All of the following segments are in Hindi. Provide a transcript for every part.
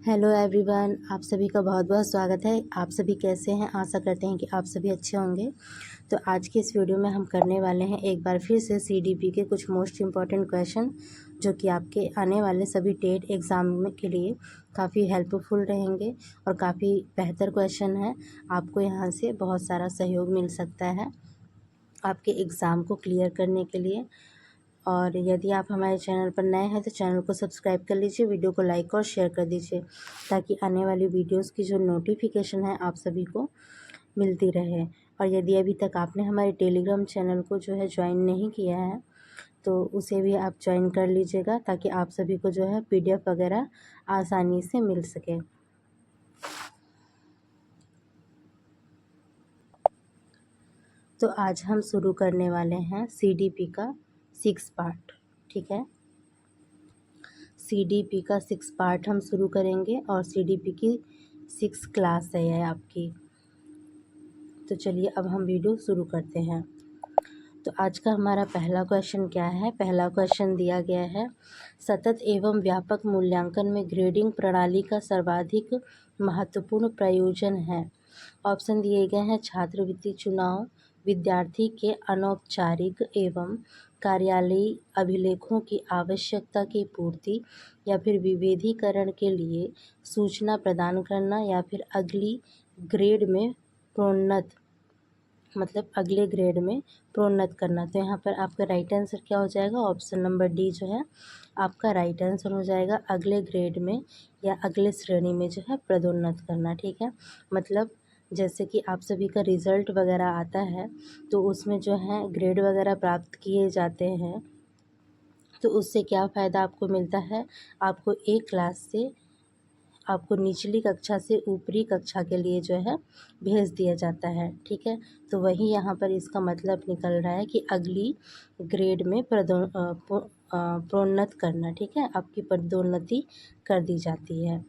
हेलो एवरीवन, आप सभी का बहुत बहुत स्वागत है। आप सभी कैसे हैं? आशा करते हैं कि आप सभी अच्छे होंगे। तो आज के इस वीडियो में हम करने वाले हैं एक बार फिर से सीडीपी के कुछ मोस्ट इम्पॉर्टेंट क्वेश्चन, जो कि आपके आने वाले सभी टेट एग्ज़ाम के लिए काफ़ी हेल्पफुल रहेंगे और काफ़ी बेहतर क्वेश्चन है। आपको यहाँ से बहुत सारा सहयोग मिल सकता है आपके एग्ज़ाम को क्लियर करने के लिए। और यदि आप हमारे चैनल पर नए हैं तो चैनल को सब्सक्राइब कर लीजिए, वीडियो को लाइक और शेयर कर दीजिए, ताकि आने वाली वीडियोस की जो नोटिफिकेशन है आप सभी को मिलती रहे। और यदि अभी तक आपने हमारे टेलीग्राम चैनल को जो है ज्वाइन नहीं किया है तो उसे भी आप ज्वाइन कर लीजिएगा, ताकि आप सभी को जो है PDF वगैरह आसानी से मिल सके। तो आज हम शुरू करने वाले हैं CDP का 6 पार्ट। ठीक है, CDP का 6 पार्ट हम शुरू करेंगे और CDP की 6 क्लास है यह आपकी। तो चलिए अब हम वीडियो शुरू करते हैं। तो आज का हमारा पहला क्वेश्चन क्या है? पहला क्वेश्चन दिया गया है, सतत एवं व्यापक मूल्यांकन में ग्रेडिंग प्रणाली का सर्वाधिक महत्वपूर्ण प्रयोजन है। ऑप्शन दिए गए हैं, छात्रवृत्ति चुनाव, विद्यार्थी के अनौपचारिक एवं कार्यालयी अभिलेखों की आवश्यकता की पूर्ति, या फिर विभेदीकरण के लिए सूचना प्रदान करना, या फिर अगली ग्रेड में प्रोन्नत, मतलब अगले ग्रेड में प्रोन्नत करना। तो यहाँ पर आपका राइट आंसर क्या हो जाएगा? ऑप्शन नंबर डी जो है आपका राइट आंसर हो जाएगा, अगले ग्रेड में या अगले श्रेणी में जो है पदोन्नत करना। ठीक है, मतलब जैसे कि आप सभी का रिज़ल्ट वगैरह आता है तो उसमें जो है ग्रेड वगैरह प्राप्त किए जाते हैं, तो उससे क्या फ़ायदा आपको मिलता है? आपको एक क्लास से आपको निचली कक्षा से ऊपरी कक्षा के लिए जो है भेज दिया जाता है। ठीक है, तो वही यहाँ पर इसका मतलब निकल रहा है कि अगली ग्रेड में प्रोन्नत करना। ठीक है, आपकी पदोन्नति कर दी जाती है।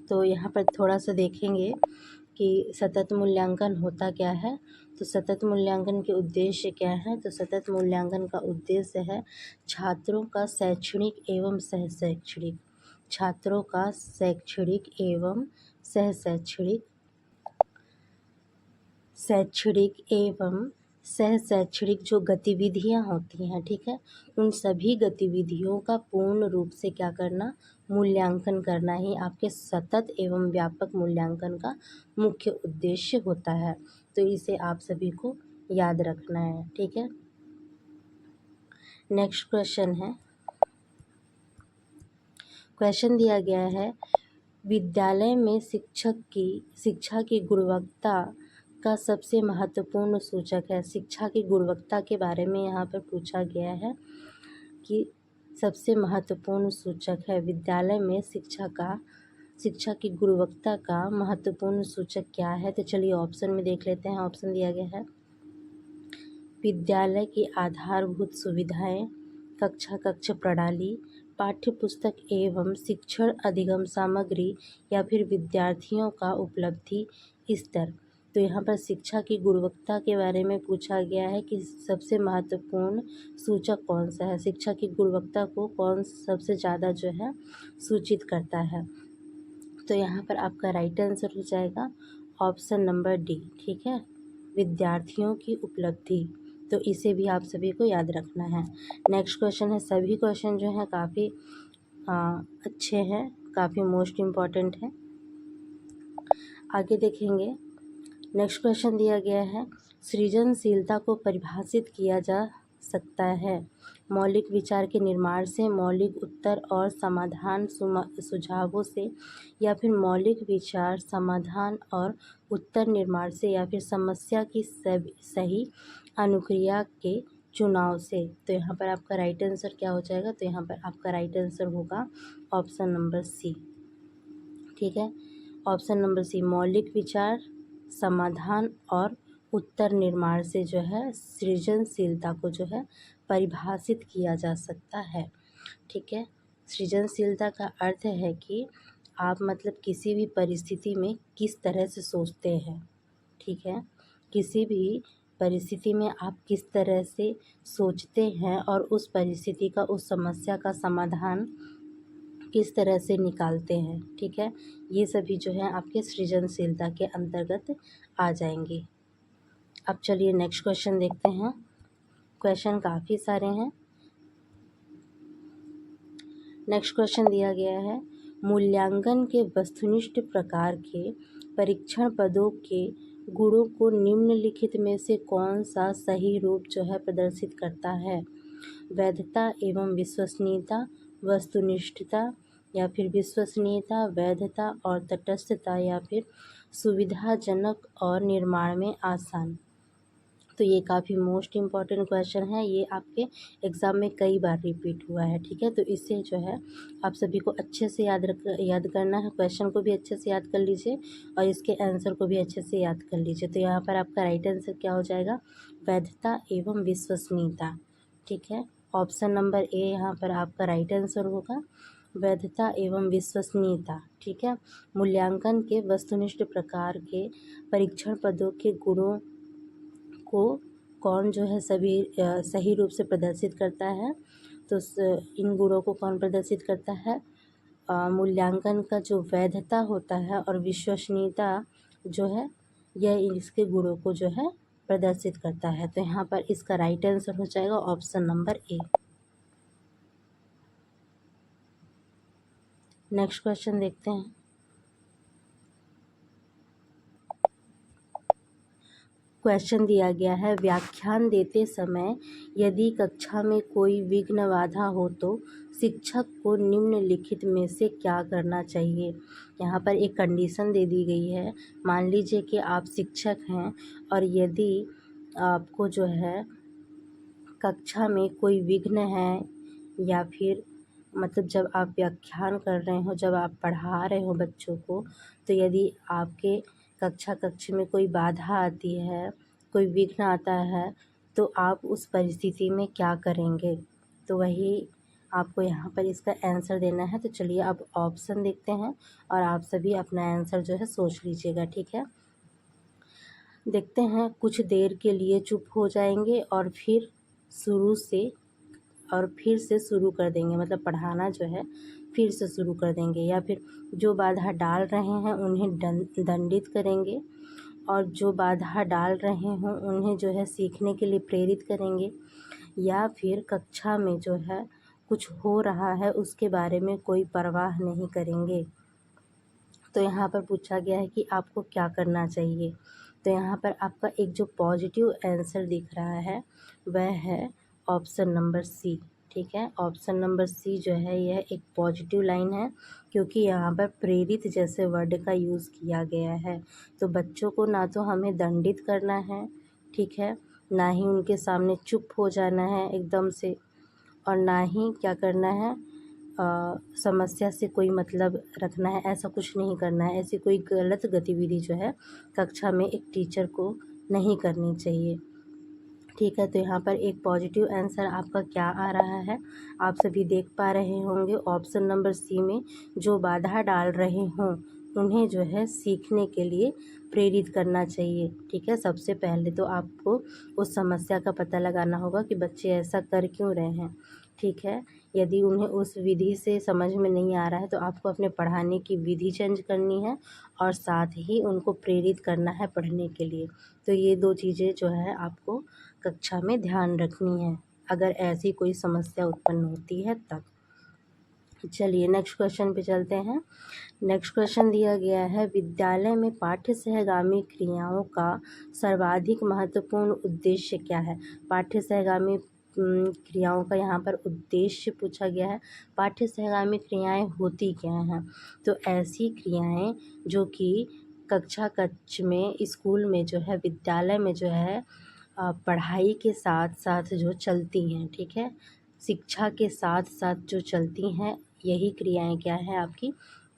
तो यहाँ पर थोड़ा सा देखेंगे कि सतत मूल्यांकन होता क्या है। तो सतत मूल्यांकन के उद्देश्य क्या है? तो सतत मूल्यांकन का उद्देश्य है छात्रों का शैक्षणिक एवं सह शैक्षणिक छात्रों का शैक्षणिक एवं सह शैक्षणिक जो गतिविधियां होती हैं, ठीक है, उन सभी गतिविधियों का पूर्ण रूप से क्या करना? मूल्यांकन करना ही आपके सतत एवं व्यापक मूल्यांकन का मुख्य उद्देश्य होता है। तो इसे आप सभी को याद रखना है। ठीक है, नेक्स्ट क्वेश्चन है, क्वेश्चन दिया गया है, विद्यालय में शिक्षा की गुणवत्ता का सबसे महत्वपूर्ण सूचक है। शिक्षा की गुणवत्ता के बारे में यहाँ पर पूछा गया है कि सबसे महत्वपूर्ण सूचक है विद्यालय में शिक्षा की गुणवत्ता का महत्वपूर्ण सूचक क्या है? तो चलिए ऑप्शन में देख लेते हैं। ऑप्शन दिया गया है, विद्यालय की आधारभूत सुविधाएं, कक्ष प्रणाली, पाठ्य पुस्तक एवं शिक्षण अधिगम सामग्री, या फिर विद्यार्थियों का उपलब्धि स्तर। तो यहाँ पर शिक्षा की गुणवत्ता के बारे में पूछा गया है कि सबसे महत्वपूर्ण सूचक कौन सा है, शिक्षा की गुणवत्ता को कौन सबसे ज़्यादा जो है सूचित करता है। तो यहाँ पर आपका राइट आंसर हो जाएगा ऑप्शन नंबर डी। ठीक है, विद्यार्थियों की उपलब्धि। तो इसे भी आप सभी को याद रखना है। नेक्स्ट क्वेश्चन है, सभी क्वेश्चन जो है काफ़ी अच्छे हैं, काफ़ी मोस्ट इम्पॉर्टेंट है। आगे देखेंगे, नेक्स्ट क्वेश्चन दिया गया है, सृजनशीलता को परिभाषित किया जा सकता है मौलिक विचार के निर्माण से, मौलिक उत्तर और समाधान सुझावों से, या फिर मौलिक विचार समाधान और उत्तर निर्माण से, या फिर समस्या की सही अनुक्रिया के चुनाव से। तो यहाँ पर आपका राइट आंसर क्या हो जाएगा? तो यहाँ पर आपका राइट आंसर होगा ऑप्शन नंबर सी। ठीक है, ऑप्शन नंबर सी, मौलिक विचार समाधान और उत्तर निर्माण से जो है सृजनशीलता को जो है परिभाषित किया जा सकता है। ठीक है, सृजनशीलता का अर्थ है कि आप मतलब किसी भी परिस्थिति में किस तरह से सोचते हैं। ठीक है, किसी भी परिस्थिति में आप किस तरह से सोचते हैं और उस परिस्थिति का, उस समस्या का समाधान किस तरह से निकालते हैं। ठीक है, ये सभी जो है आपके सृजनशीलता के अंतर्गत आ जाएंगे। अब चलिए नेक्स्ट क्वेश्चन देखते हैं। क्वेश्चन काफ़ी सारे हैं। नेक्स्ट क्वेश्चन दिया गया है, मूल्यांकन के वस्तुनिष्ठ प्रकार के परीक्षण पदों के गुणों को निम्नलिखित में से कौन सा सही रूप जो है प्रदर्शित करता है। वैधता एवं विश्वसनीयता, वस्तुनिष्ठता या फिर विश्वसनीयता, वैधता और तटस्थता या फिर सुविधाजनक और निर्माण में आसान। तो ये काफ़ी मोस्ट इम्पॉर्टेंट क्वेश्चन है, ये आपके एग्ज़ाम में कई बार रिपीट हुआ है। ठीक है, तो इससे जो है आप सभी को अच्छे से याद करना है, क्वेश्चन को भी अच्छे से याद कर लीजिए और इसके आंसर को भी अच्छे से याद कर लीजिए। तो यहाँ पर आपका राइट आंसर क्या हो जाएगा, वैधता एवं विश्वसनीयता। ठीक है, ऑप्शन नंबर ए यहाँ पर आपका राइट आंसर होगा, वैधता एवं विश्वसनीयता। ठीक है, मूल्यांकन के वस्तुनिष्ठ प्रकार के परीक्षण पदों के गुणों को कौन जो है सही रूप से प्रदर्शित करता है। तो इन गुणों को कौन प्रदर्शित करता है, मूल्यांकन का जो वैधता होता है और विश्वसनीयता जो है, यह इसके गुणों को जो है प्रदर्शित करता है। तो यहाँ पर इसका राइट आंसर हो जाएगा option number A. Next question देखते हैं। क्वेश्चन दिया गया है, व्याख्यान देते समय यदि कक्षा में कोई विघ्न बाधा हो तो शिक्षक को निम्नलिखित में से क्या करना चाहिए। यहाँ पर एक कंडीशन दे दी गई है। मान लीजिए कि आप शिक्षक हैं और यदि आपको जो है कक्षा में कोई विघ्न है या फिर मतलब जब आप व्याख्यान कर रहे हो, जब आप पढ़ा रहे हो बच्चों को, तो यदि आपके कक्ष में कोई बाधा आती है, कोई विघ्न आता है, तो आप उस परिस्थिति में क्या करेंगे। तो वही आपको यहाँ पर इसका आंसर देना है। तो चलिए अब ऑप्शन देखते हैं और आप सभी अपना आंसर जो है सोच लीजिएगा। ठीक है, देखते हैं। कुछ देर के लिए चुप हो जाएंगे और फिर से शुरू कर देंगे, मतलब पढ़ाना जो है फिर से शुरू कर देंगे, या फिर जो बाधा डाल रहे हैं उन्हें दंडित करेंगे और जो बाधा डाल रहे हों उन्हें जो है सीखने के लिए प्रेरित करेंगे, या फिर कक्षा में जो है कुछ हो रहा है उसके बारे में कोई परवाह नहीं करेंगे। तो यहाँ पर पूछा गया है कि आपको क्या करना चाहिए। तो यहाँ पर आपका एक जो पॉजिटिव आंसर दिख रहा है वह है ऑप्शन नंबर सी। ठीक है, ऑप्शन नंबर सी जो है यह एक पॉजिटिव लाइन है, क्योंकि यहाँ पर प्रेरित जैसे वर्ड का यूज़ किया गया है। तो बच्चों को ना तो हमें दंडित करना है, ठीक है, ना ही उनके सामने चुप हो जाना है एकदम से, और ना ही क्या करना है, समस्या से कोई मतलब रखना है, ऐसा कुछ नहीं करना है। ऐसी कोई गलत गतिविधि जो है कक्षा में एक टीचर को नहीं करनी चाहिए। ठीक है, तो यहाँ पर एक पॉजिटिव आंसर आपका क्या आ रहा है, आप सभी देख पा रहे होंगे ऑप्शन नंबर सी में, जो बाधा डाल रहे हों उन्हें जो है सीखने के लिए प्रेरित करना चाहिए। ठीक है, सबसे पहले तो आपको उस समस्या का पता लगाना होगा कि बच्चे ऐसा कर क्यों रहे हैं। ठीक है, यदि उन्हें उस विधि से समझ में नहीं आ रहा है तो आपको अपने पढ़ाने की विधि चेंज करनी है और साथ ही उनको प्रेरित करना है पढ़ने के लिए। तो ये दो चीज़ें जो है आपको कक्षा में ध्यान रखनी है अगर ऐसी कोई समस्या उत्पन्न होती है तब। चलिए नेक्स्ट क्वेश्चन पे चलते हैं। नेक्स्ट क्वेश्चन दिया गया है, विद्यालय में पाठ्य सहगामी क्रियाओं का सर्वाधिक महत्वपूर्ण उद्देश्य क्या है। पाठ्य सहगामी क्रियाओं का यहाँ पर उद्देश्य पूछा गया है। पाठ्य सहगामी क्रियाएं होती क्या हैं, तो ऐसी क्रियाएं जो कि कक्ष में, स्कूल में जो है, विद्यालय में जो है पढ़ाई के साथ साथ जो चलती हैं। ठीक है, शिक्षा के साथ साथ जो चलती हैं, यही क्रियाएं क्या हैं, आपकी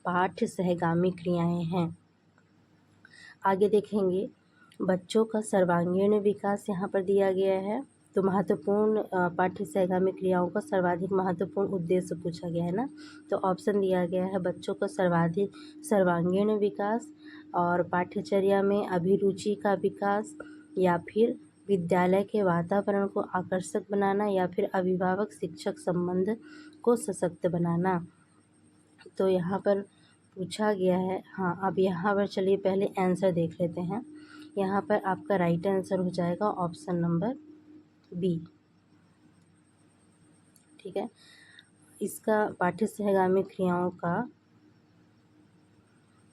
पाठ्य सहगामी क्रियाएं हैं। आगे देखेंगे, बच्चों का सर्वांगीण विकास यहाँ पर दिया गया है। तो महत्वपूर्ण पाठ्य सहगामी क्रियाओं का सर्वाधिक महत्वपूर्ण उद्देश्य पूछा गया है ना। तो ऑप्शन दिया गया है, बच्चों का सर्वांगीण विकास, और पाठ्यचर्या में अभिरुचि का विकास, या फिर विद्यालय के वातावरण को आकर्षक बनाना, या फिर अभिभावक शिक्षक संबंध को सशक्त बनाना। तो यहाँ पर पूछा गया है, हाँ अब यहाँ पर चलिए पहले आंसर देख लेते हैं। यहाँ पर आपका राइट आंसर हो जाएगा ऑप्शन नंबर बी। ठीक है, इसका पाठ्य सहगामी क्रियाओं का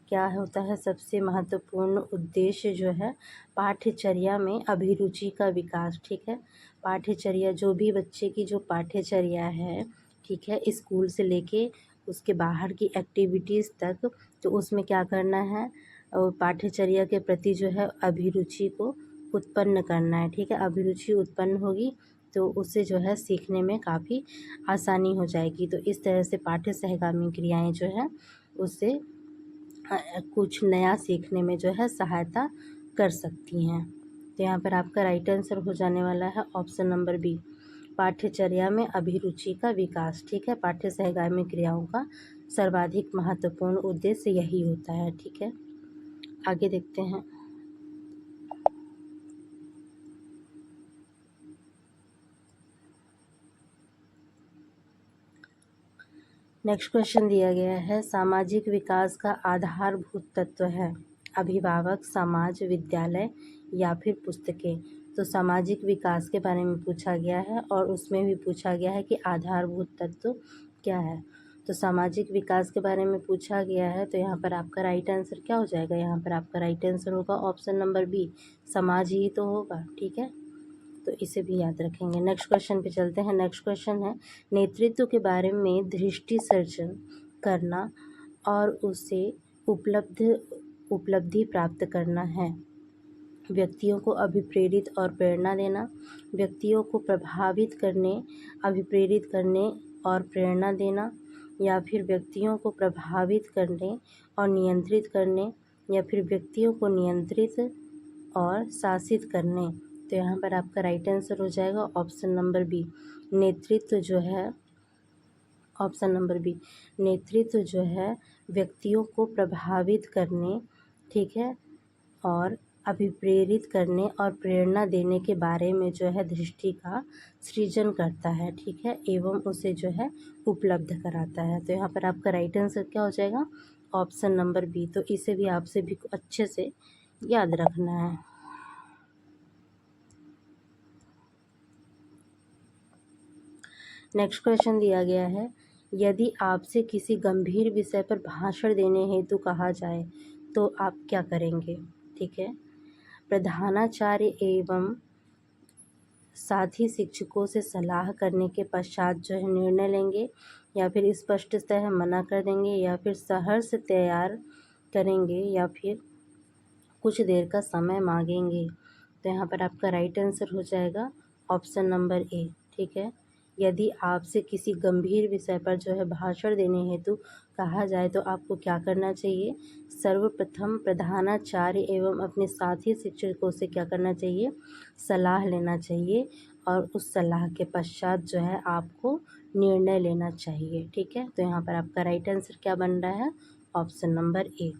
क्या होता है, सबसे महत्वपूर्ण उद्देश्य जो है पाठ्यचर्या में अभिरुचि का विकास। ठीक है, पाठ्यचर्या जो भी बच्चे की जो पाठ्यचर्या है, ठीक है, स्कूल से लेके उसके बाहर की एक्टिविटीज़ तक, तो उसमें क्या करना है, और पाठ्यचर्या के प्रति जो है अभिरुचि को उत्पन्न करना है। ठीक है, अभिरुचि उत्पन्न होगी तो उससे जो है सीखने में काफ़ी आसानी हो जाएगी। तो इस तरह से पाठ्य सहगामी क्रियाएं जो है उससे कुछ नया सीखने में जो है सहायता कर सकती हैं। तो यहाँ पर आपका राइट आंसर हो जाने वाला है ऑप्शन नंबर बी, पाठ्यचर्या में अभिरुचि का विकास। ठीक है, पाठ्य सहगामी क्रियाओं का सर्वाधिक महत्वपूर्ण उद्देश्य यही होता है। ठीक है, आगे देखते हैं। नेक्स्ट क्वेश्चन दिया गया है, सामाजिक विकास का आधारभूत तत्व है अभिभावक, समाज, विद्यालय या फिर पुस्तकें। तो सामाजिक विकास के बारे में पूछा गया है और उसमें भी पूछा गया है कि आधारभूत तत्व क्या है। तो सामाजिक विकास के बारे में पूछा गया है, तो यहाँ पर आपका राइट आंसर क्या हो जाएगा, यहाँ पर आपका राइट आंसर होगा ऑप्शन नंबर बी, समाज ही तो होगा। ठीक है, तो इसे भी याद रखेंगे। नेक्स्ट क्वेश्चन पे चलते हैं। नेक्स्ट क्वेश्चन है, नेतृत्व के बारे में दृष्टि सर्जन करना और उसे उपलब्धि प्राप्त करना है। व्यक्तियों को अभिप्रेरित और प्रेरणा देना, व्यक्तियों को प्रभावित करने, अभिप्रेरित करने और प्रेरणा देना, या फिर व्यक्तियों को प्रभावित करने और नियंत्रित करने, या फिर व्यक्तियों को नियंत्रित और शासित करने। तो यहाँ पर आपका राइट आंसर हो जाएगा ऑप्शन नंबर बी, नेतृत्व जो है, ऑप्शन नंबर बी, नेतृत्व जो है व्यक्तियों को प्रभावित करने, ठीक है, और अभिप्रेरित करने और प्रेरणा देने के बारे में जो है दृष्टि का सृजन करता है। ठीक है, एवं उसे जो है उपलब्ध कराता है। तो यहाँ पर आपका राइट आंसर क्या हो जाएगा, ऑप्शन नंबर बी। तो इसे भी आपसे भी अच्छे से याद रखना है। नेक्स्ट क्वेश्चन दिया गया है, यदि आपसे किसी गंभीर विषय पर भाषण देने हेतु कहा जाए तो आप क्या करेंगे। ठीक है, प्रधानाचार्य एवं साथी शिक्षकों से सलाह करने के पश्चात जो है निर्णय लेंगे, या फिर स्पष्टतः मना कर देंगे, या फिर सहर्ष तैयार करेंगे, या फिर कुछ देर का समय मांगेंगे। तो यहाँ पर आपका राइट आंसर हो जाएगा ऑप्शन नंबर ए। ठीक है, यदि आपसे किसी गंभीर विषय पर जो है भाषण देने हेतु कहा जाए तो आपको क्या करना चाहिए, सर्वप्रथम प्रधानाचार्य एवं अपने साथी शिक्षकों से क्या करना चाहिए, सलाह लेना चाहिए, और उस सलाह के पश्चात जो है आपको निर्णय लेना चाहिए। ठीक है, तो यहाँ पर आपका राइट आंसर क्या बन रहा है, ऑप्शन नंबर ए।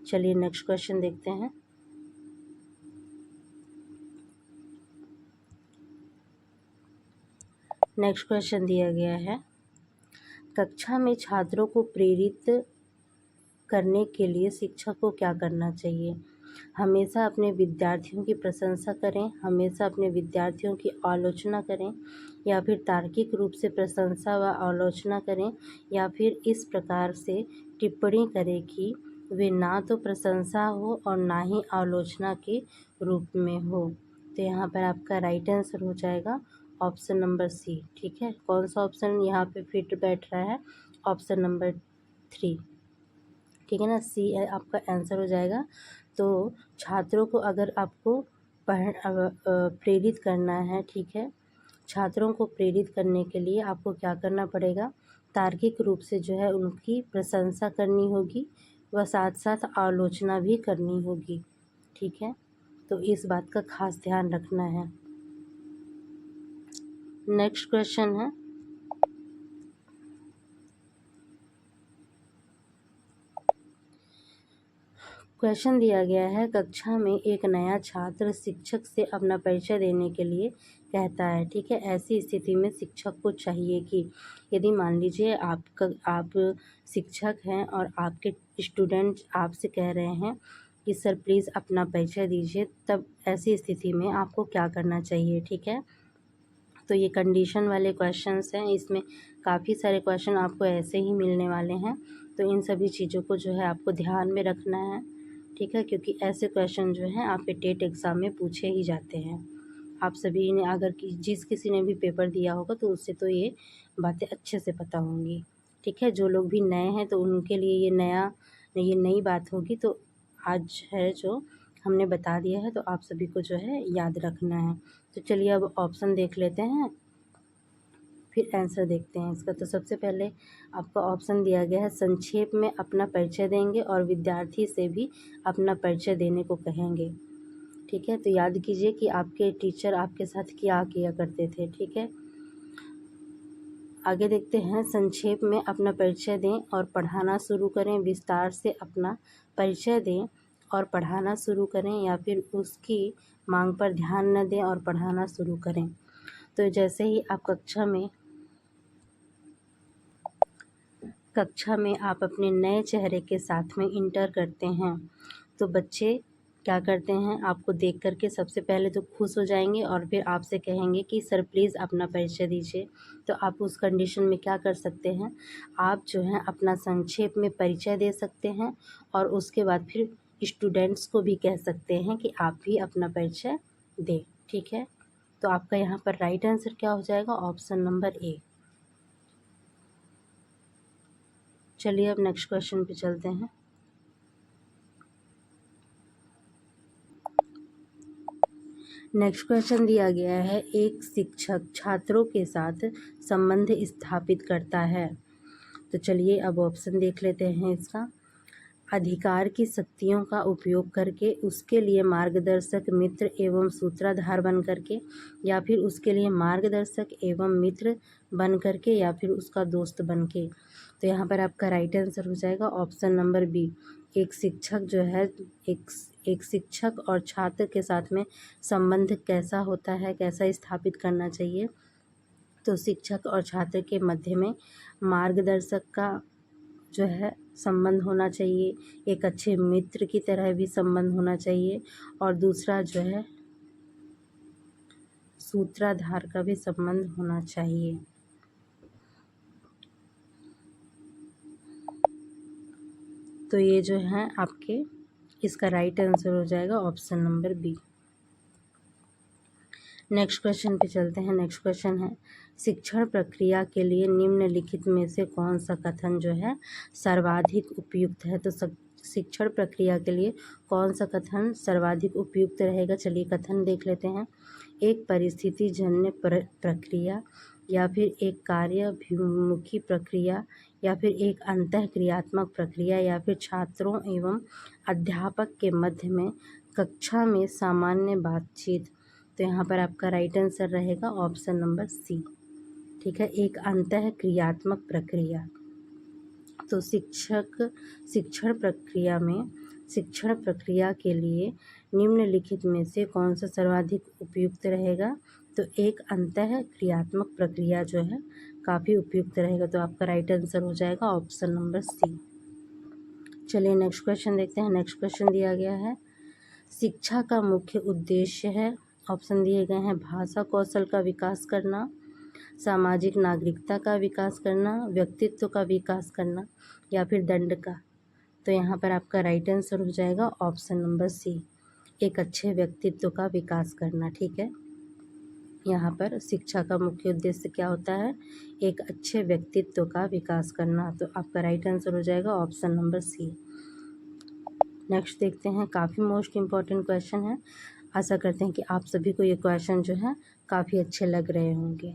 चलिए नेक्स्ट क्वेश्चन देखते हैं। नेक्स्ट क्वेश्चन दिया गया है, कक्षा में छात्रों को प्रेरित करने के लिए शिक्षक को क्या करना चाहिए। हमेशा अपने विद्यार्थियों की प्रशंसा करें, हमेशा अपने विद्यार्थियों की आलोचना करें, या फिर तार्किक रूप से प्रशंसा व आलोचना करें, या फिर इस प्रकार से टिप्पणी करें कि वे ना तो प्रशंसा हो और ना ही आलोचना के रूप में हो। तो यहाँ पर आपका राइट आंसर हो जाएगा ऑप्शन नंबर सी। ठीक है, कौन सा ऑप्शन यहाँ पे फिट बैठ रहा है, ऑप्शन नंबर 3। ठीक है ना, सी आपका आंसर हो जाएगा। तो छात्रों को अगर आपको प्रेरित करना है, ठीक है, छात्रों को प्रेरित करने के लिए आपको क्या करना पड़ेगा, तार्किक रूप से जो है उनकी प्रशंसा करनी होगी व साथ साथ आलोचना भी करनी होगी। ठीक है, तो इस बात का खास ध्यान रखना है। नेक्स्ट क्वेश्चन है, क्वेश्चन दिया गया है, कक्षा में एक नया छात्र शिक्षक से अपना परिचय देने के लिए कहता है। ठीक है, ऐसी स्थिति में शिक्षक को चाहिए कि यदि मान लीजिए आप शिक्षक हैं और आपके स्टूडेंट आपसे कह रहे हैं कि सर प्लीज़ अपना परिचय दीजिए, तब ऐसी स्थिति में आपको क्या करना चाहिए। ठीक है, तो ये कंडीशन वाले क्वेश्चंस हैं, इसमें काफ़ी सारे क्वेश्चन आपको ऐसे ही मिलने वाले हैं, तो इन सभी चीज़ों को जो है आपको ध्यान में रखना है। ठीक है, क्योंकि ऐसे क्वेश्चन जो हैं आपके टेट एग्ज़ाम में पूछे ही जाते हैं। आप सभी ने अगर जिस किसी ने भी पेपर दिया होगा तो उससे तो ये बातें अच्छे से पता होंगी। ठीक है, जो लोग भी नए हैं तो उनके लिए ये नई बात होगी, तो आज है जो हमने बता दिया है, तो आप सभी को जो है याद रखना है। तो चलिए अब ऑप्शन देख लेते हैं, फिर आंसर देखते हैं इसका। तो सबसे पहले आपका ऑप्शन दिया गया है, संक्षेप में अपना परिचय देंगे और विद्यार्थी से भी अपना परिचय देने को कहेंगे। ठीक है, तो याद कीजिए कि आपके टीचर आपके साथ क्या किया करते थे। ठीक है, आगे देखते हैं, संक्षेप में अपना परिचय दें और पढ़ाना शुरू करें, विस्तार से अपना परिचय दें और पढ़ाना शुरू करें, या फिर उसकी मांग पर ध्यान न दें और पढ़ाना शुरू करें। तो जैसे ही आप कक्षा में आप अपने नए चेहरे के साथ में इंटर करते हैं, तो बच्चे क्या करते हैं, आपको देख करके सबसे पहले तो खुश हो जाएंगे और फिर आपसे कहेंगे कि सर प्लीज़ अपना परिचय दीजिए। तो आप उस कंडीशन में क्या कर सकते हैं, आप जो है अपना संक्षेप में परिचय दे सकते हैं और उसके बाद फिर स्टूडेंट्स को भी कह सकते हैं कि आप भी अपना परिचय दें। ठीक है, तो आपका यहाँ पर राइट आंसर क्या हो जाएगा, ऑप्शन नंबर ए। चलिए अब नेक्स्ट क्वेश्चन पे चलते हैं। नेक्स्ट क्वेश्चन दिया गया है, एक शिक्षक छात्रों के साथ संबंध स्थापित करता है। तो चलिए अब ऑप्शन देख लेते हैं इसका। अधिकार की शक्तियों का उपयोग करके, उसके लिए मार्गदर्शक, मित्र एवं सूत्रधार बन करके, या फिर उसके लिए मार्गदर्शक एवं मित्र बन करके, या फिर उसका दोस्त बन के। तो यहाँ पर आपका राइट आंसर हो जाएगा ऑप्शन नंबर बी। एक शिक्षक जो है एक शिक्षक और छात्र के साथ में संबंध कैसा होता है, कैसा स्थापित करना चाहिए। तो शिक्षक और छात्र के मध्य में मार्गदर्शक का जो है संबंध होना चाहिए, एक अच्छे मित्र की तरह भी संबंध होना चाहिए, और दूसरा जो है सूत्रधार का भी संबंध होना चाहिए। तो ये जो है आपके इसका राइट आंसर हो जाएगा option number B. Next question पे चलते हैं। नेक्स्ट क्वेश्चन है, शिक्षण प्रक्रिया के लिए निम्नलिखित में से कौन सा कथन जो है सर्वाधिक उपयुक्त है। तो शिक्षण प्रक्रिया के लिए कौन सा कथन सर्वाधिक उपयुक्त रहेगा, चलिए कथन देख लेते हैं। एक परिस्थिति जन्य प्रक्रिया, या फिर एक कार्याभिमुखी प्रक्रिया, या फिर एक अंतःक्रियात्मक प्रक्रिया, या फिर छात्रों एवं अध्यापक के मध्य में कक्षा में सामान्य बातचीत। तो यहाँ पर आपका राइट आंसर रहेगा ऑप्शन नंबर सी। ठीक है, एक अंतःक्रियात्मक प्रक्रिया। तो शिक्षण प्रक्रिया के लिए निम्नलिखित में से कौन सा सर्वाधिक उपयुक्त रहेगा। तो एक अंतःक्रियात्मक प्रक्रिया जो है काफ़ी उपयुक्त रहेगा। तो आपका राइट आंसर हो जाएगा ऑप्शन नंबर सी। चलिए नेक्स्ट क्वेश्चन देखते हैं। नेक्स्ट क्वेश्चन दिया गया है, शिक्षा का मुख्य उद्देश्य है। ऑप्शन दिए गए हैं, भाषा कौशल का विकास करना, सामाजिक नागरिकता का विकास करना, व्यक्तित्व का विकास करना, या फिर दंड का। तो यहाँ पर आपका राइट आंसर हो जाएगा ऑप्शन नंबर सी, एक अच्छे व्यक्तित्व का विकास करना। ठीक है, यहाँ पर शिक्षा का मुख्य उद्देश्य क्या होता है, एक अच्छे व्यक्तित्व का विकास करना। तो आपका राइट आंसर हो जाएगा ऑप्शन नंबर सी। नेक्स्ट देखते हैं, काफ़ी मोस्ट इम्पॉर्टेंट क्वेश्चन है। आशा करते हैं कि आप सभी को ये क्वेश्चन जो है काफ़ी अच्छे लग रहे होंगे।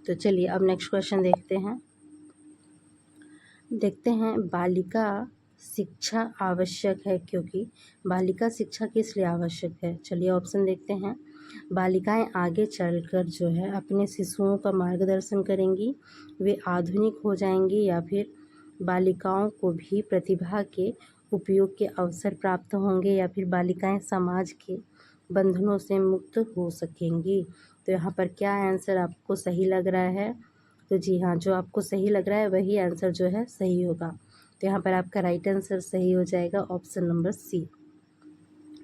तो चलिए अब नेक्स्ट क्वेश्चन देखते हैं बालिका शिक्षा आवश्यक है, क्योंकि बालिका शिक्षा किस लिए आवश्यक है। चलिए ऑप्शन देखते हैं। बालिकाएं आगे चलकर जो है अपने शिशुओं का मार्गदर्शन करेंगी, वे आधुनिक हो जाएंगी, या फिर बालिकाओं को भी प्रतिभा के उपयोग के अवसर प्राप्त होंगे या फिर बालिकाएं समाज के बंधनों से मुक्त हो सकेंगी। तो यहाँ पर क्या आंसर आपको सही लग रहा है? तो जी हाँ, जो आपको सही लग रहा है वही आंसर जो है सही होगा। तो यहाँ पर आपका राइट आंसर सही हो जाएगा ऑप्शन नंबर सी।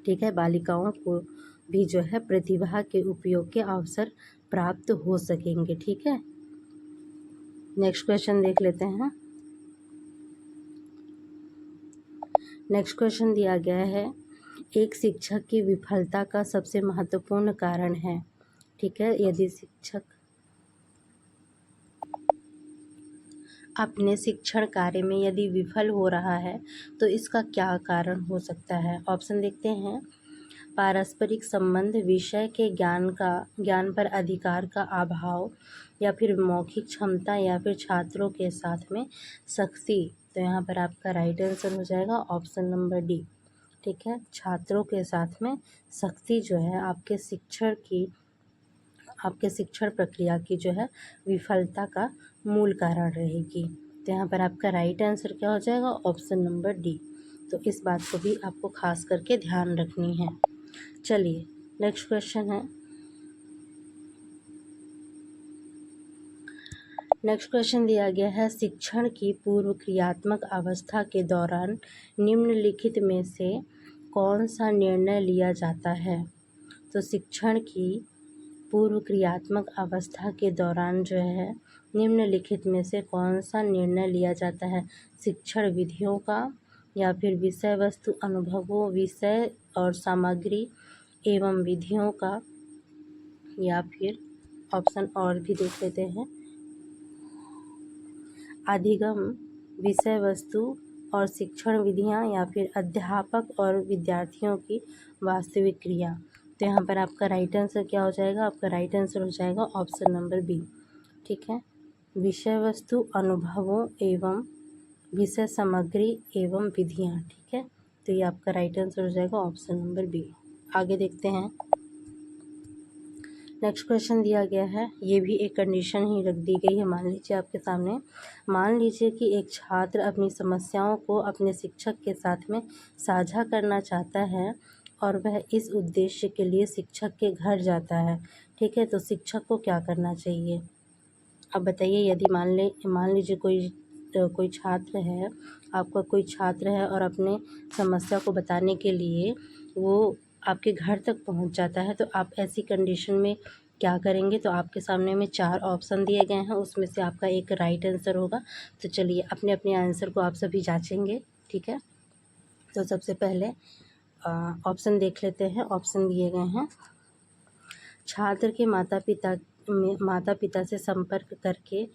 ठीक है, बालिकाओं को भी जो है प्रतिभा के उपयोग के अवसर प्राप्त हो सकेंगे। ठीक है, नेक्स्ट क्वेश्चन देख लेते हैं। नेक्स्ट क्वेश्चन दिया गया है, एक शिक्षक की विफलता का सबसे महत्वपूर्ण कारण है। ठीक है, यदि शिक्षक अपने शिक्षण कार्य में यदि विफल हो रहा है तो इसका क्या कारण हो सकता है? ऑप्शन देखते हैं। पारस्परिक संबंध, विषय के ज्ञान पर अधिकार का अभाव, या फिर मौखिक क्षमता, या फिर छात्रों के साथ में सख्ती। तो यहाँ पर आपका राइट आंसर हो जाएगा ऑप्शन नंबर डी। ठीक है, छात्रों के साथ में सख्ती जो है आपके शिक्षण प्रक्रिया की जो है विफलता का मूल कारण रहेगी। तो यहाँ पर आपका राइट आंसर क्या हो जाएगा? Option number D. तो इस बात को भी आपको खास करके ध्यान रखनी है। चलिए नेक्स्ट क्वेश्चन है। नेक्स्ट क्वेश्चन दिया गया है, शिक्षण की पूर्व क्रियात्मक अवस्था के दौरान निम्नलिखित में से कौन सा निर्णय लिया जाता है? तो शिक्षण की पूर्व क्रियात्मक अवस्था के दौरान जो है निम्नलिखित में से कौन सा निर्णय लिया जाता है? शिक्षण विधियों का, या फिर विषय वस्तु अनुभवों, विषय और सामग्री एवं विधियों का, या फिर ऑप्शन और भी देख लेते हैं, अधिगम, विषय वस्तु और शिक्षण विधियाँ, या फिर अध्यापक और विद्यार्थियों की वास्तविक क्रिया। तो यहाँ पर आपका राइट आंसर क्या हो जाएगा? आपका राइट आंसर हो जाएगा ऑप्शन नंबर बी। ठीक है, विषय वस्तु अनुभवों एवं विषय सामग्री एवं विधियाँ। ठीक है, तो ये आपका राइट आंसर हो जाएगा ऑप्शन नंबर बी। आगे देखते हैं। नेक्स्ट क्वेश्चन दिया गया है, ये भी एक कंडीशन ही रख दी गई है। मान लीजिए आपके सामने, मान लीजिए कि एक छात्र अपनी समस्याओं को अपने शिक्षक के साथ में साझा करना चाहता है और वह इस उद्देश्य के लिए शिक्षक के घर जाता है। ठीक है, तो शिक्षक को क्या करना चाहिए? अब बताइए, यदि मान लीजिए कोई छात्र है, आपका कोई छात्र है और अपने समस्या को बताने के लिए वो आपके घर तक पहुंच जाता है, तो आप ऐसी कंडीशन में क्या करेंगे? तो आपके सामने में 4 ऑप्शन दिए गए हैं, उसमें से आपका एक राइट आंसर होगा। तो चलिए अपने अपने आंसर को आप सभी जांचेंगे। ठीक है, तो सबसे पहले ऑप्शन देख लेते हैं। ऑप्शन दिए गए हैं, छात्र के माता पिता से संपर्क करके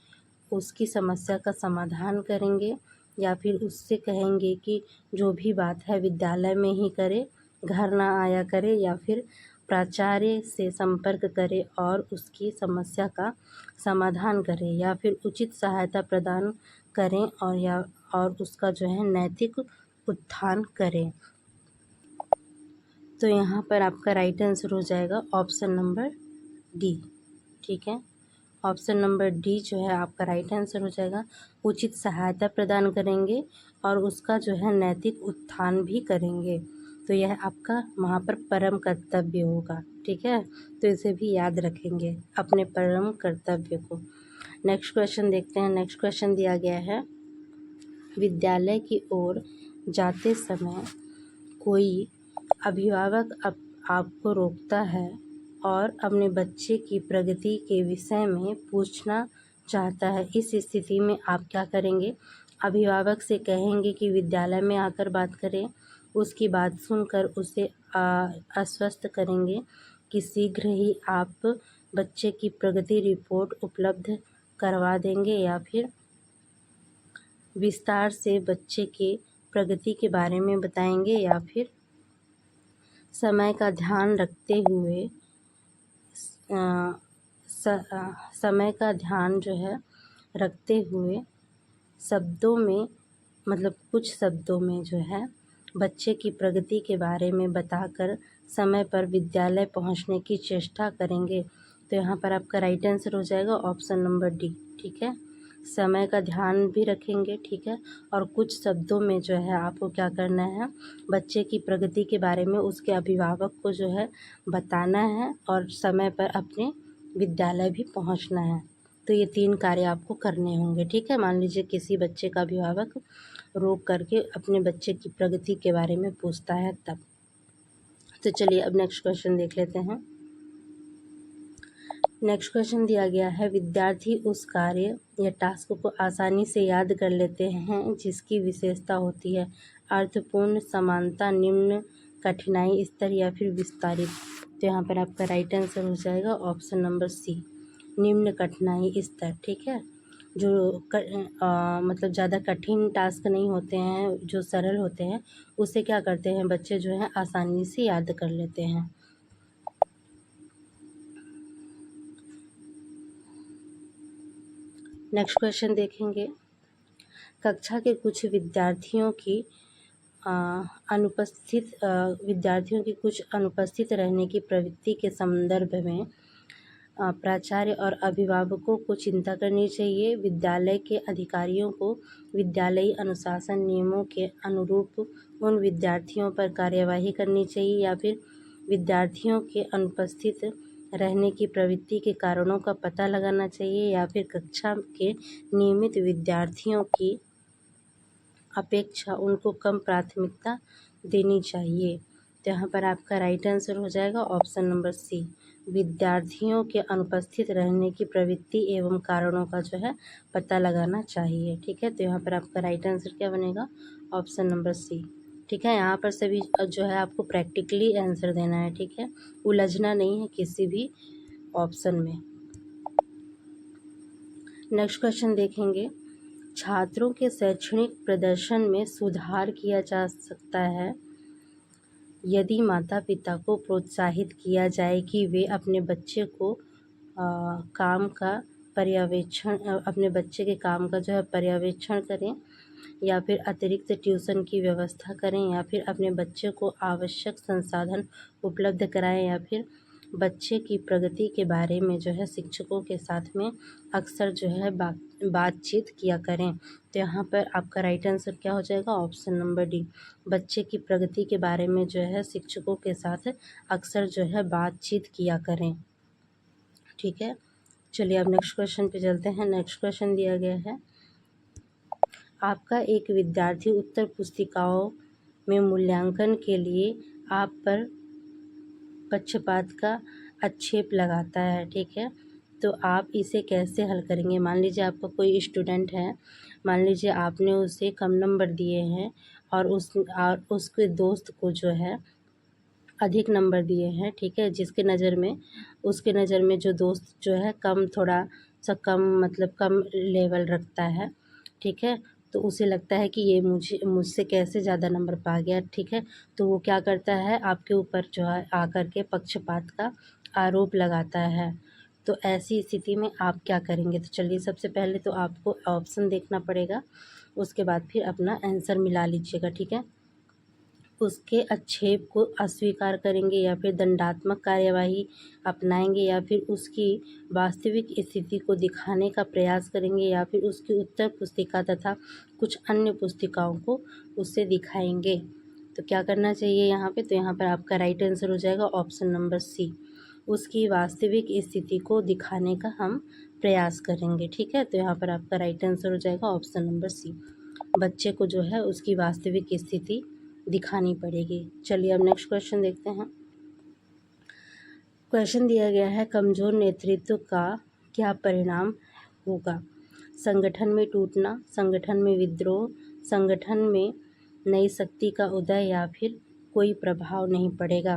उसकी समस्या का समाधान करेंगे, या फिर उससे कहेंगे कि जो भी बात है विद्यालय में ही करे, घर ना आया करे, या फिर प्राचार्य से संपर्क करे और उसकी समस्या का समाधान करें, या फिर उचित सहायता प्रदान करें और उसका जो है नैतिक उत्थान करें। तो यहाँ पर आपका राइट आंसर हो जाएगा ऑप्शन नंबर डी। ठीक है, ऑप्शन नंबर डी जो है आपका राइट आंसर हो जाएगा। उचित सहायता प्रदान करेंगे और उसका जो है नैतिक उत्थान भी करेंगे। तो यह आपका वहाँ पर परम कर्तव्य होगा। ठीक है, तो इसे भी याद रखेंगे, अपने परम कर्तव्य को। नेक्स्ट क्वेश्चन देखते हैं। नेक्स्ट क्वेश्चन दिया गया है, विद्यालय की ओर जाते समय कोई अभिभावक आपको रोकता है और अपने बच्चे की प्रगति के विषय में पूछना चाहता है। इस स्थिति में आप क्या करेंगे? अभिभावक से कहेंगे कि विद्यालय में आकर बात करें, उसकी बात सुनकर उसे आश्वस्त करेंगे कि शीघ्र ही आप बच्चे की प्रगति रिपोर्ट उपलब्ध करवा देंगे, या फिर विस्तार से बच्चे के प्रगति के बारे में बताएंगे, या फिर समय का ध्यान रखते हुए समय का ध्यान जो है रखते हुए शब्दों में, मतलब कुछ शब्दों में जो है बच्चे की प्रगति के बारे में बताकर समय पर विद्यालय पहुंचने की चेष्टा करेंगे। तो यहाँ पर आपका राइट आंसर हो जाएगा ऑप्शन नंबर डी। ठीक है, समय का ध्यान भी रखेंगे, ठीक है। और कुछ शब्दों में जो है आपको क्या करना है, बच्चे की प्रगति के बारे में उसके अभिभावक को जो है बताना है और समय पर अपने विद्यालय भी पहुंचना है। तो ये 3 कार्य आपको करने होंगे, ठीक है। मान लीजिए किसी बच्चे का अभिभावक रोक करके अपने बच्चे की प्रगति के बारे में पूछता है तब। तो चलिए अब नेक्स्ट क्वेश्चन देख लेते हैं। नेक्स्ट क्वेश्चन दिया गया है, विद्यार्थी उस कार्य या टास्क को आसानी से याद कर लेते हैं जिसकी विशेषता होती है अर्थपूर्ण, समानता, निम्न कठिनाई स्तर या फिर विस्तारित। तो यहाँ पर आपका राइट आंसर हो जाएगा ऑप्शन नंबर सी, निम्न कठिनाई स्तर, ठीक है। जो मतलब ज़्यादा कठिन टास्क नहीं होते हैं, जो सरल होते हैं उसे क्या करते हैं बच्चे जो हैं आसानी से याद कर लेते हैं। नेक्स्ट क्वेश्चन देखेंगे, कक्षा के कुछ विद्यार्थियों की अनुपस्थित रहने की प्रवृत्ति के संदर्भ में प्राचार्य और अभिभावकों को चिंता करनी चाहिए। विद्यालय के अधिकारियों को विद्यालयी अनुशासन नियमों के अनुरूप उन विद्यार्थियों पर कार्यवाही करनी चाहिए या फिर विद्यार्थियों के अनुपस्थित रहने की प्रवृत्ति के कारणों का पता लगाना चाहिए या फिर कक्षा के नियमित विद्यार्थियों की अपेक्षा उनको कम प्राथमिकता देनी चाहिए। तो यहाँ पर आपका राइट आंसर हो जाएगा ऑप्शन नंबर सी, विद्यार्थियों के अनुपस्थित रहने की प्रवृत्ति एवं कारणों का जो है पता लगाना चाहिए, ठीक है। तो यहाँ पर आपका राइट आंसर क्या बनेगा, ऑप्शन नंबर सी, ठीक है। यहाँ पर सभी जो है आपको प्रैक्टिकली आंसर देना है, ठीक है, उलझना नहीं है किसी भी ऑप्शन में। नेक्स्ट क्वेश्चन देखेंगे, छात्रों के शैक्षणिक प्रदर्शन में सुधार किया जा सकता है यदि माता पिता को प्रोत्साहित किया जाए कि वे अपने बच्चे को काम का पर्यवेक्षण अपने बच्चे के काम का जो है पर्यवेक्षण करें या फिर अतिरिक्त ट्यूशन की व्यवस्था करें या फिर अपने बच्चे को आवश्यक संसाधन उपलब्ध कराएं या फिर बच्चे की प्रगति के बारे में जो है शिक्षकों के साथ में अक्सर जो है बातचीत किया करें। तो यहाँ पर आपका राइट आंसर क्या हो जाएगा, ऑप्शन नंबर डी, बच्चे की प्रगति के बारे में जो है शिक्षकों के साथ अक्सर जो है बातचीत किया करें, ठीक है। चलिए अब नेक्स्ट क्वेश्चन पे चलते हैं। नेक्स्ट क्वेश्चन दिया गया है, आपका एक विद्यार्थी उत्तर पुस्तिकाओं में मूल्यांकन के लिए आप पर पक्षपात का आक्षेप लगाता है, ठीक है। तो आप इसे कैसे हल करेंगे। मान लीजिए आपका कोई स्टूडेंट है, मान लीजिए आपने उसे कम नंबर दिए हैं और उसके दोस्त को जो है अधिक नंबर दिए हैं, ठीक है। उसके नज़र में जो दोस्त जो है थोड़ा सा कम मतलब कम लेवल रखता है, ठीक है। तो उसे लगता है कि ये मुझसे कैसे ज़्यादा नंबर पा गया, ठीक है। तो वो क्या करता है, आपके ऊपर जो है आकर के पक्षपात का आरोप लगाता है। तो ऐसी स्थिति में आप क्या करेंगे। तो चलिए सबसे पहले तो आपको ऑप्शन देखना पड़ेगा, उसके बाद फिर अपना आंसर मिला लीजिएगा, ठीक है। उसके आक्षेप को अस्वीकार करेंगे या फिर दंडात्मक कार्यवाही अपनाएंगे या फिर उसकी वास्तविक स्थिति को दिखाने का प्रयास करेंगे या फिर उसकी उत्तर पुस्तिका तथा कुछ अन्य पुस्तिकाओं को उससे दिखाएंगे। तो क्या करना चाहिए यहाँ पे, तो यहाँ पर आपका राइट आंसर हो जाएगा ऑप्शन नंबर सी, उसकी वास्तविक स्थिति को दिखाने का हम प्रयास करेंगे, ठीक है। तो यहाँ पर आपका राइट आंसर हो जाएगा ऑप्शन नंबर सी, बच्चे को जो है उसकी वास्तविक स्थिति दिखानी पड़ेगी। चलिए अब नेक्स्ट क्वेश्चन देखते हैं। क्वेश्चन दिया गया है, कमजोर नेतृत्व का क्या परिणाम होगा। संगठन में टूटना, संगठन में विद्रोह, संगठन में नई शक्ति का उदय या फिर कोई प्रभाव नहीं पड़ेगा।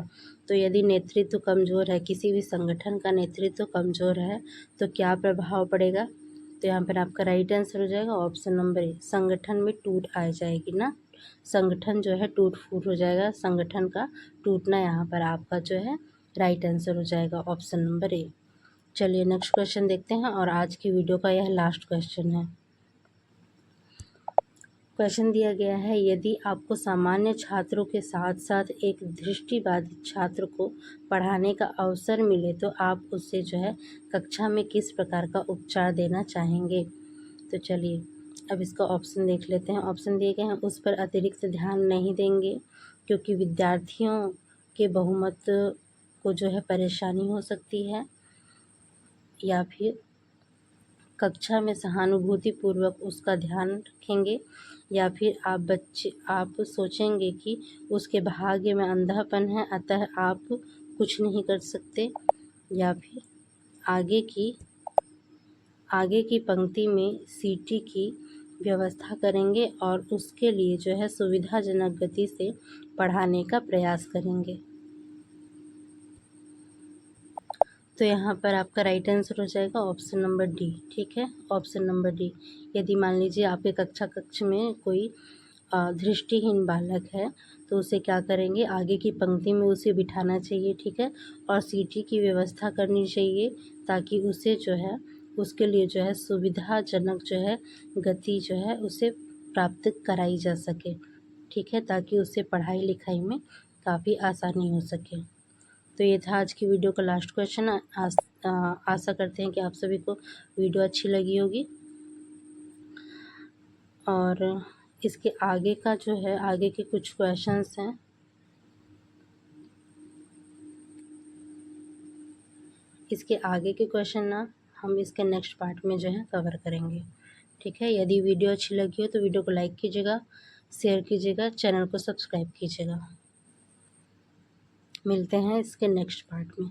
तो यदि नेतृत्व कमज़ोर है, किसी भी संगठन का नेतृत्व कमज़ोर है तो क्या प्रभाव पड़ेगा। तो यहाँ पर आपका राइट आंसर हो जाएगा ऑप्शन नंबर ए, संगठन में टूट आ जाएगी ना, संगठन जो है टूट फूट हो जाएगा, संगठन का टूटना यहाँ पर आपका जो है राइट आंसर हो जाएगा ऑप्शन नंबर ए। चलिए नेक्स्ट क्वेश्चन देखते हैं और आज की वीडियो का यह लास्ट क्वेश्चन है। क्वेश्चन दिया गया है, यदि आपको सामान्य छात्रों के साथ साथ एक दृष्टिबाधित छात्र को पढ़ाने का अवसर मिले तो आप उससे जो है कक्षा में किस प्रकार का उपचार देना चाहेंगे। तो तो चलिए अब इसका ऑप्शन देख लेते हैं। ऑप्शन दिए गए हैं, उस पर अतिरिक्त ध्यान नहीं देंगे क्योंकि विद्यार्थियों के बहुमत को जो है परेशानी हो सकती है, या फिर कक्षा में सहानुभूतिपूर्वक उसका ध्यान रखेंगे, या फिर आप सोचेंगे कि उसके भाग्य में अंधापन है अतः आप कुछ नहीं कर सकते, या फिर आगे की पंक्ति में सीटी की व्यवस्था करेंगे और उसके लिए जो है सुविधाजनक गति से पढ़ाने का प्रयास करेंगे। तो यहाँ पर आपका राइट आंसर हो जाएगा ऑप्शन नंबर डी। ठीक है, ऑप्शन नंबर डी। यदि मान लीजिए आपके कक्ष में कोई दृष्टिहीन बालक है तो उसे क्या करेंगे, आगे की पंक्ति में उसे बिठाना चाहिए। ठीक है, और सीटी की व्यवस्था करनी चाहिए ताकि उसे जो है उसके लिए जो है सुविधाजनक जो है गति जो है उसे प्राप्त कराई जा सके। ठीक है, ताकि उसे पढ़ाई लिखाई में काफ़ी आसानी हो सके। तो ये था आज की वीडियो का लास्ट क्वेश्चन। आशा करते हैं कि आप सभी को वीडियो अच्छी लगी होगी, और इसके आगे का जो है आगे के कुछ क्वेश्चंस हैं, इसके आगे के क्वेश्चन ना हम इसके नेक्स्ट पार्ट में जो है कवर करेंगे। ठीक है, यदि वीडियो अच्छी लगी हो तो वीडियो को लाइक कीजिएगा, शेयर कीजिएगा, चैनल को सब्सक्राइब कीजिएगा। मिलते हैं इसके नेक्स्ट पार्ट में।